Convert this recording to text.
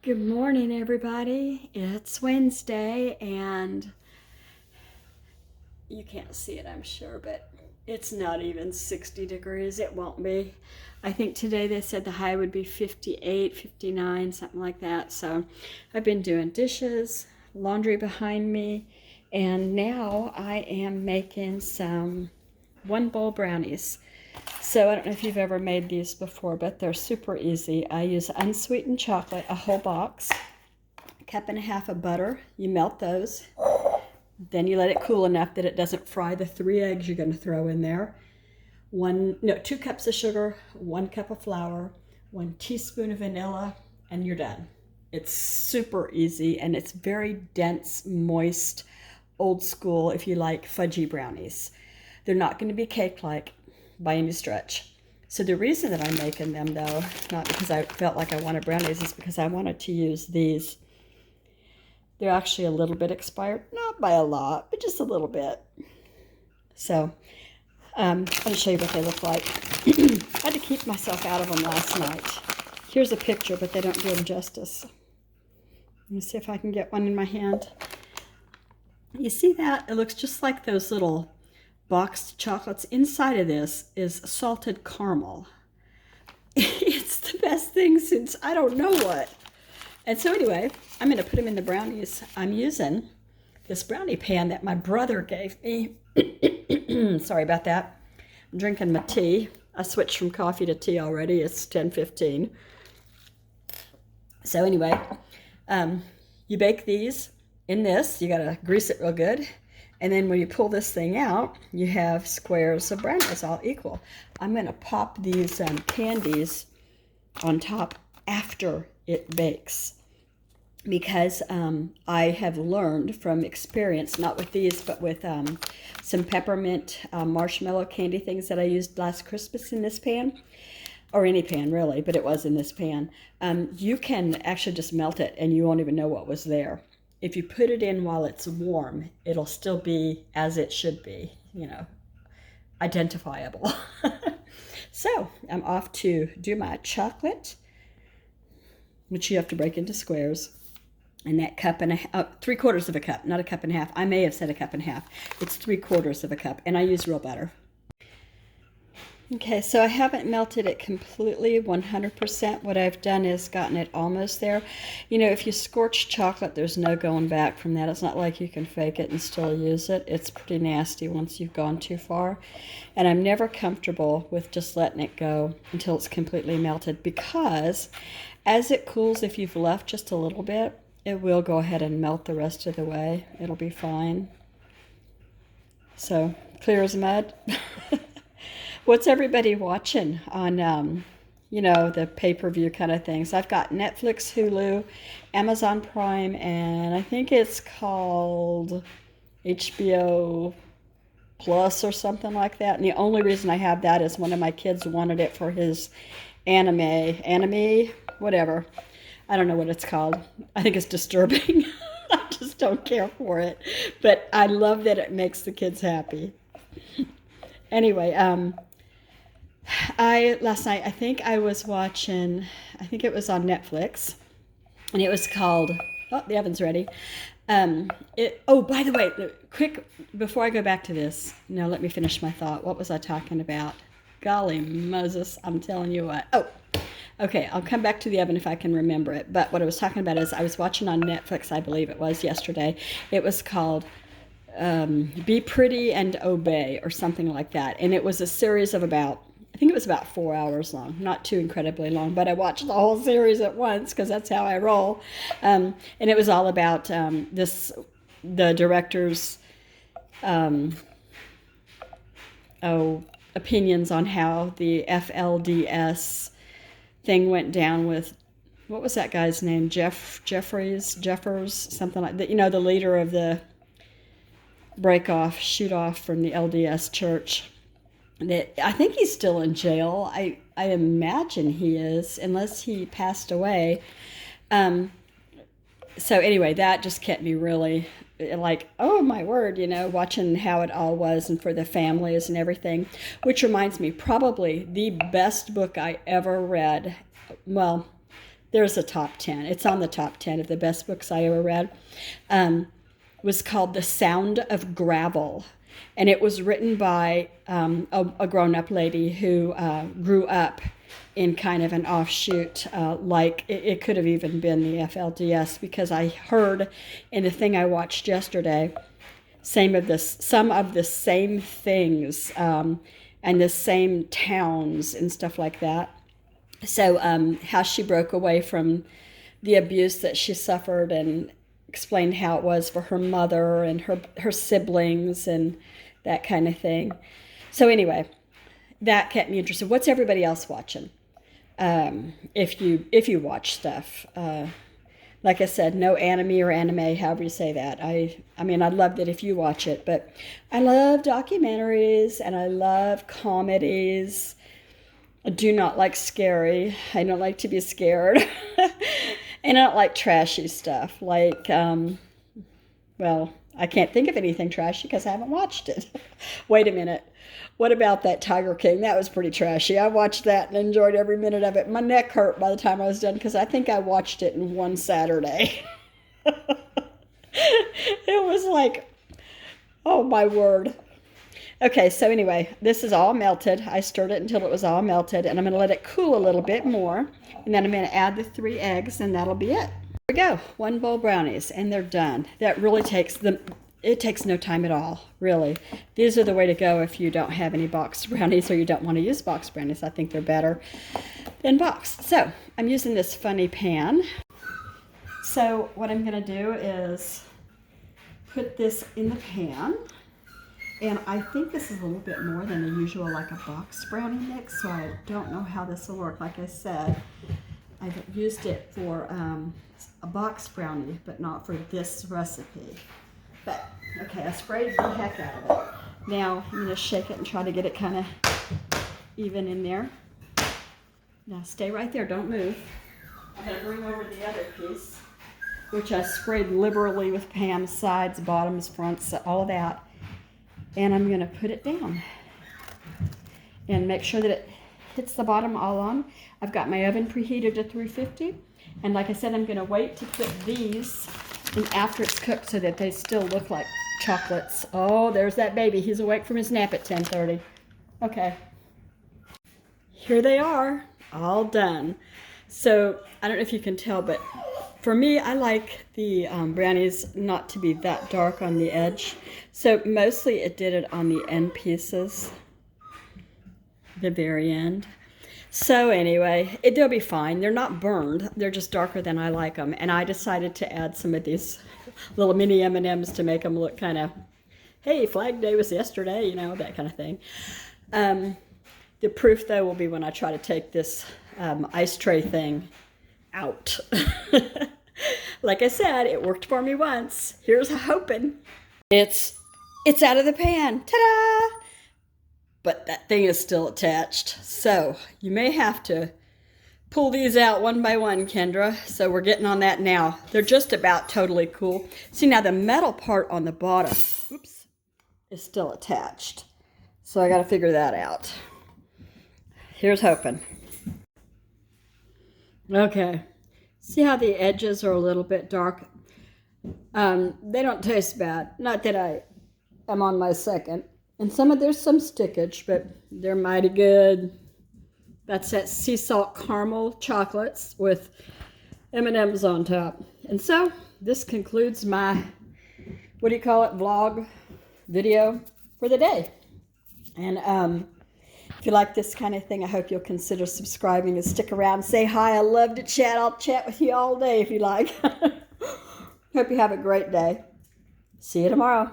Good morning, everybody. It's Wednesday, and you can't see it, I'm sure, but it's not even 60 degrees. It won't be. I think today they said the high would be 58, 59, something like that. So I've been doing dishes, laundry behind me, and now I am making some one bowl brownies. So I don't know if you've ever made these before, but they're super easy. I use unsweetened chocolate, a whole box, a cup and a half of butter. You melt those. Then you let it cool enough that it doesn't fry the 3 eggs you're going to throw in there. 2 cups of sugar, 1 cup of flour, 1 teaspoon of vanilla, and you're done. It's super easy, and it's very dense, moist, old school if you like fudgy brownies. They're not going to be cake-like by any stretch. So the reason that I'm making them, though, not because I felt like I wanted brownies, is because I wanted to use these. They're actually a little bit expired, not by a lot, but just a little bit. So I'll show you what they look like. I had to keep myself out of them last night. Here's a picture, but they don't do them justice. Let me see if I can get one in my hand. You see that? It looks just like those little boxed chocolates. Inside of this is salted caramel. It's the best thing since I don't know what. And so anyway, I'm going to put them in the brownies. I'm using this brownie pan that my brother gave me. Sorry about that. I'm drinking my tea. I switched from coffee to tea already. It's 10:15. So anyway, you bake these in this. You got to grease it real good. And then when you pull this thing out, you have squares of brownies all equal. I'm going to pop these candies on top after it bakes, because I have learned from experience, not with these, but with some peppermint marshmallow candy things that I used last Christmas in this pan, or any pan really, but it was in this pan. You can actually just melt it and you won't even know what was there. If you put it in while it's warm, it'll still be as it should be, identifiable. So I'm off to do my chocolate, which you have to break into squares. And that cup and a 3/4 of a cup, not a cup and a half. I may have said a cup and a half. It's 3/4 of a cup, and I use real butter. Okay, so I haven't melted it completely 100%. What I've done is gotten it almost there. If you scorch chocolate, there's no going back from that. It's not like you can fake it and still use it. It's pretty nasty once you've gone too far. And I'm never comfortable with just letting it go until it's completely melted, because as it cools, if you've left just a little bit, it will go ahead and melt the rest of the way. It'll be fine. So, clear as mud. What's everybody watching on, the pay-per-view kind of things? I've got Netflix, Hulu, Amazon Prime, and I think it's called HBO Plus or something like that. And the only reason I have that is one of my kids wanted it for his anime, whatever. I don't know what it's called. I think it's disturbing. I just don't care for it. But I love that it makes the kids happy. Anyway, last night, I think I was watching, I think it was on Netflix, and it was called, the oven's ready. By the way, quick, before I go back to this, no, let me finish my thought. What was I talking about? Golly Moses, I'm telling you what. Okay, I'll come back to the oven if I can remember it. But what I was talking about is I was watching on Netflix, I believe it was yesterday. It was called Be Pretty and Obey, or something like that. And it was a series of I think it was about 4 hours long, not too incredibly long, but I watched the whole series at once because that's how I roll. And it was all about the director's opinions on how the FLDS thing went down with, what was that guy's name? Jeffers, something like that. The leader of the shoot off from the LDS church. I think he's still in jail. I imagine he is, unless he passed away. So anyway, that just kept me really like, oh my word, watching how it all was and for the families and everything. Which reminds me, probably the best book I ever read. Well, there's a top 10. It's on the top 10 of the best books I ever read. Was called The Sound of Gravel. And it was written by a grown-up lady who grew up in kind of an offshoot, like it could have even been the FLDS, because I heard in the thing I watched yesterday, some of the same things and the same towns and stuff like that. So how she broke away from the abuse that she suffered, and explained how it was for her mother and her siblings and that kind of thing. So anyway, that kept me interested. What's everybody else watching? If you watch stuff, like I said, no anime or anime, however you say that. I mean, I love that if you watch it, but I love documentaries and I love comedies. I do not like scary. I don't like to be scared. And I don't like trashy stuff. Like, well, I can't think of anything trashy because I haven't watched it. Wait a minute. What about that Tiger King? That was pretty trashy. I watched that and enjoyed every minute of it. My neck hurt by the time I was done because I think I watched it in one Saturday. It was like, oh my word. Okay, so anyway, this is all melted. I stirred it until it was all melted, and I'm going to let it cool a little bit more. And then I'm going to add the 3 eggs, and that'll be it. There we go, 1 bowl brownies, and they're done. That really takes no time at all, really. These are the way to go if you don't have any boxed brownies or you don't want to use boxed brownies. I think they're better than boxed. So I'm using this funny pan. So what I'm going to do is put this in the pan. And I think this is a little bit more than the usual, like a boxed brownie mix, so I don't know how this will work. Like I said, I've used it for a boxed brownie, but not for this recipe. But, okay, I sprayed the heck out of it. Now, I'm going to shake it and try to get it kind of even in there. Now, stay right there. Don't move. I'm going to bring over the other piece, which I sprayed liberally with Pam's sides, bottoms, fronts, all of that. And I'm going to put it down and make sure that it hits the bottom all on. I've got my oven preheated to 350. And like I said, I'm going to wait to put these in after it's cooked so that they still look like chocolates. Oh, there's that baby. He's awake from his nap at 10:30. Okay. Here they are, all done. So I don't know if you can tell, but for me, I like the brownies not to be that dark on the edge. So mostly it did it on the end pieces, the very end. So anyway, they'll be fine. They're not burned. They're just darker than I like them. And I decided to add some of these little mini M&Ms to make them look kind of, hey, Flag Day was yesterday, you know, that kind of thing. The proof, though, will be when I try to take this ice tray thing out. Like I said, it worked for me once. Here's hoping. It's out of the pan. Ta-da! But that thing is still attached. So you may have to pull these out one by one, Kendra. So we're getting on that now. They're just about totally cool. See, now the metal part on the bottom, oops, is still attached. So I got to figure that out. Here's hoping. Okay. See how the edges are a little bit dark? They don't taste bad. Not that I'm on my second. And there's some stickage, but they're mighty good. That's that sea salt caramel chocolates with M&Ms on top. And so this concludes my, what do you call it, vlog video for the day. And if you like this kind of thing, I hope you'll consider subscribing and stick around and say hi. I love to chat. I'll chat with you all day if you like. Hope you have a great day. See you tomorrow.